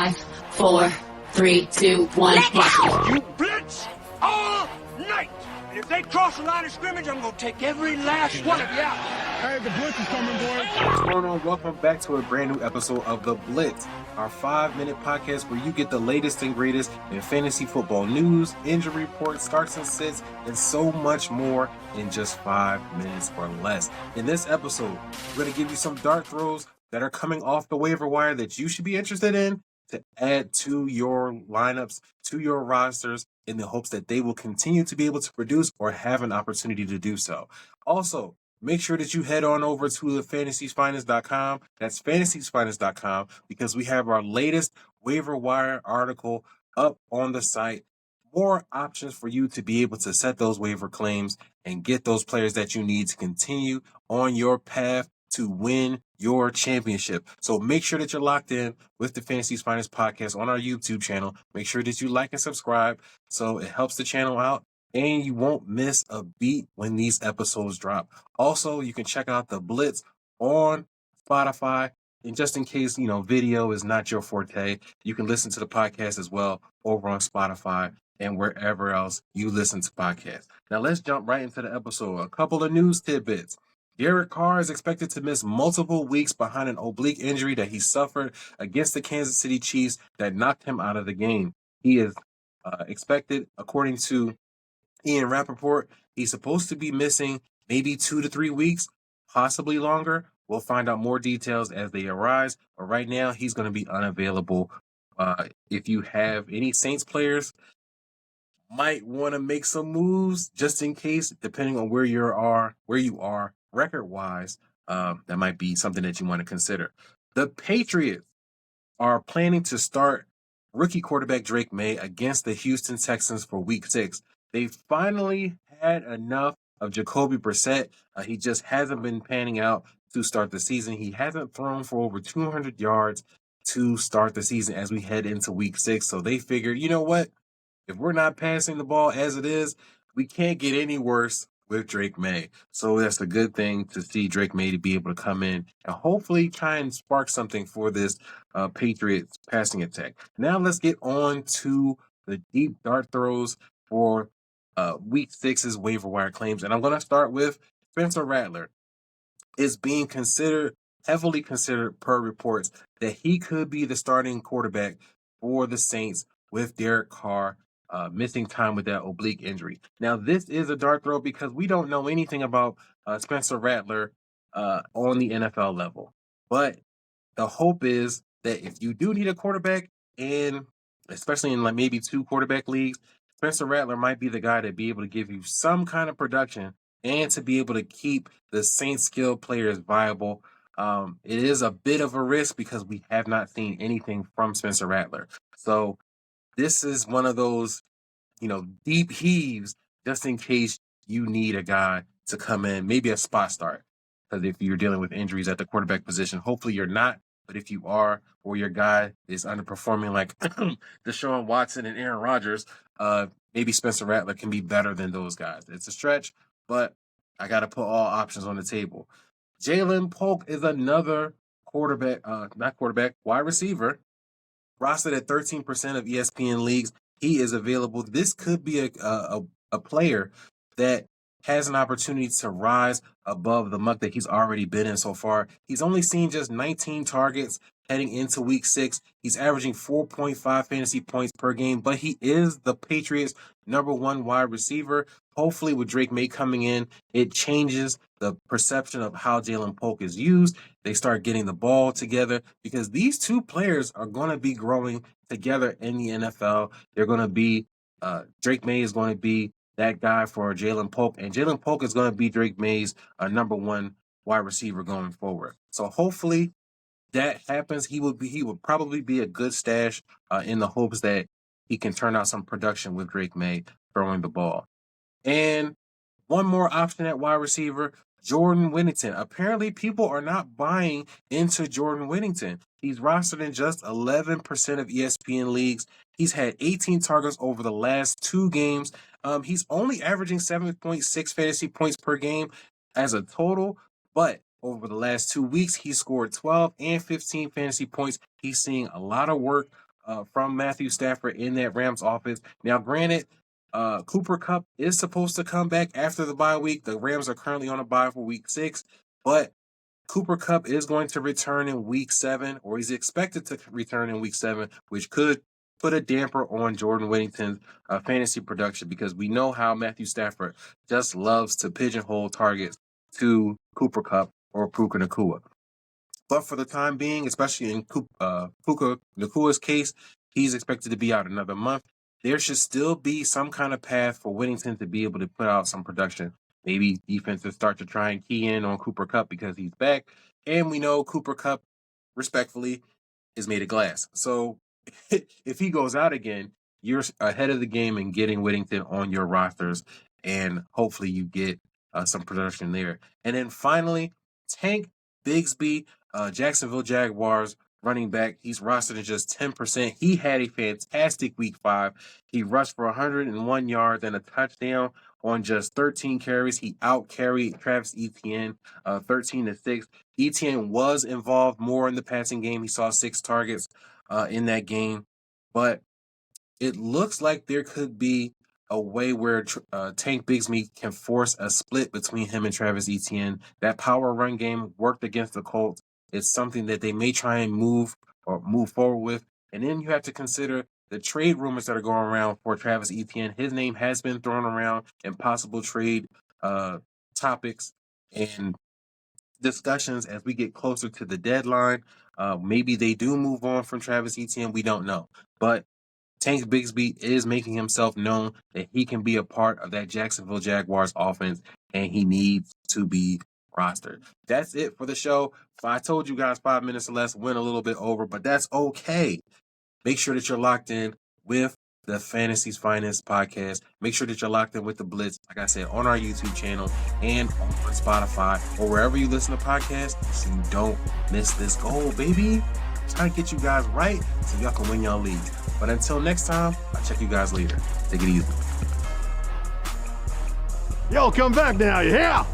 5, 4, 3, 2, 1. You blitz all night. And if they cross the line of scrimmage, I'm going to take every last one of you out. Hey, the blitz is coming, boys. What's going on? Welcome back to a brand new episode of The Blitz, our 5-minute podcast where you get the latest and greatest in fantasy football news, injury reports, starts and sits, and so much more in just 5 minutes or less. In this episode, we're going to give you some dart throws that are coming off the waiver wire that you should be interested in to add to your lineups, to your rosters, in the hopes that they will continue to be able to produce or have an opportunity to do so. Also, make sure that you head on over to the FantasyFinest.com. That's FantasyFinest.com, because we have our latest waiver wire article up on the site. More options for you to be able to set those waiver claims and get those players that you need to continue on your path to win your championship. So make sure that you're locked in with the Fantasy's Finest podcast on our YouTube channel. Make sure that you like and subscribe so it helps the channel out and you won't miss a beat when these episodes drop. Also, you can check out the Blitz on Spotify. And just in case, video is not your forte, you can listen to the podcast as well over on Spotify and wherever else you listen to podcasts. Now let's jump right into the episode. A couple of news tidbits. Carr is expected to miss multiple weeks behind an oblique injury that he suffered against the Kansas City Chiefs that knocked him out of the game. He is expected, according to Ian Rappaport, he's supposed to be missing maybe 2 to 3 weeks, possibly longer. We'll find out more details as they arise. But right now, he's going to be unavailable. If you have any Saints players, might want to make some moves just in case, depending on where you are record-wise. That might be something that you want to consider. The Patriots are planning to start rookie quarterback Drake May against the Houston Texans for Week 6. They finally had enough of Jacoby Brissett. He just hasn't been panning out to start the season. He hasn't thrown for over 200 yards to start the season as we head into Week 6. So they figured, you know what? If we're not passing the ball as it is, we can't get any worse with Drake May. So that's a good thing to see Drake May to be able to come in and hopefully try and spark something for this Patriots passing attack. Now let's get on to the deep dart throws for Week 6's waiver wire claims. And I'm going to start with Spencer Rattler. Is being heavily considered per reports that he could be the starting quarterback for the Saints with Derek Carr missing time with that oblique injury. Now, this is a dart throw because we don't know anything about Spencer Rattler on the NFL level. But the hope is that if you do need a quarterback, and especially in like maybe 2 quarterback leagues, Spencer Rattler might be the guy to be able to give you some kind of production and to be able to keep the Saints skilled players viable. It is a bit of a risk because we have not seen anything from Spencer Rattler. So this is one of those, deep heaves just in case you need a guy to come in, maybe a spot start. Because if you're dealing with injuries at the quarterback position, hopefully you're not. But if you are, or your guy is underperforming like Deshaun Watson and Aaron Rodgers, maybe Spencer Rattler can be better than those guys. It's a stretch, but I got to put all options on the table. Jalen Polk is another wide receiver, rostered at 13% of ESPN leagues. He is available. This could be a player that has an opportunity to rise above the muck that he's already been in so far. He's only seen just 19 targets heading into Week 6. He's averaging 4.5 fantasy points per game, but he is the Patriots' #1 wide receiver. Hopefully with Drake May coming in, it changes the perception of how Jalen Polk is used. They start getting the ball together because these two players are going to be growing together in the NFL. They're going to be, Drake May is going to be that guy for Jalen Polk, and Jalen Polk is going to be Drake May's #1 wide receiver going forward. So hopefully that happens. He would probably be a good stash in the hopes that he can turn out some production with Drake May throwing the ball. And one more option at wide receiver, Jordan Whittington. Apparently, people are not buying into Jordan Whittington. He's rostered in just 11% of ESPN leagues. He's had 18 targets over the last 2 games. He's only averaging 7.6 fantasy points per game as a total, but over the last 2 weeks, he scored 12 and 15 fantasy points. He's seeing a lot of work from Matthew Stafford in that Rams offense. Now, granted, Cooper Kupp is supposed to come back after the bye week. The Rams are currently on a bye for week 6, but Cooper Kupp is going to return in week 7, or he's expected to return in week 7, which could put a damper on Jordan Whittington's fantasy production, because we know how Matthew Stafford just loves to pigeonhole targets to Cooper Kupp or Puka Nacua. But for the time being, especially in Puka Nacua's case, he's expected to be out another month. There should still be some kind of path for Whittington to be able to put out some production. Maybe defenses start to try and key in on Cooper Kupp because he's back. And we know Cooper Kupp, respectfully, is made of glass. So if he goes out again, you're ahead of the game in getting Whittington on your rosters, and hopefully you get some production there. And then finally, Tank Bigsby, Jacksonville Jaguars running back. He's rostered at just 10%. He had a fantastic week 5. He rushed for 101 yards and a touchdown on just 13 carries. He out-carried Travis Etienne 13-6. Etienne was involved more in the passing game. He saw 6 targets in that game. But it looks like there could be a way where Tank Bigsby can force a split between him and Travis Etienne. That power run game worked against the Colts. It's something that they may try and move forward with. And then you have to consider the trade rumors that are going around for Travis Etienne. His name has been thrown around in possible trade topics and discussions as we get closer to the deadline. Maybe they do move on from Travis Etienne. We don't know. But Tank Bigsby is making himself known that he can be a part of that Jacksonville Jaguars offense, and he needs to be rostered. That's it for the show. I told you guys 5 minutes or less, went a little bit over, but that's okay. Make sure that you're locked in with the Fantasy's Finest podcast. Make sure that you're locked in with the Blitz, like I said, on our YouTube channel and on Spotify or wherever you listen to podcasts, so you don't miss this goal, baby. I'm trying to get you guys right so y'all can win y'all leagues. But until next time, I'll check you guys later. Take it easy. Yo, come back now, you hear?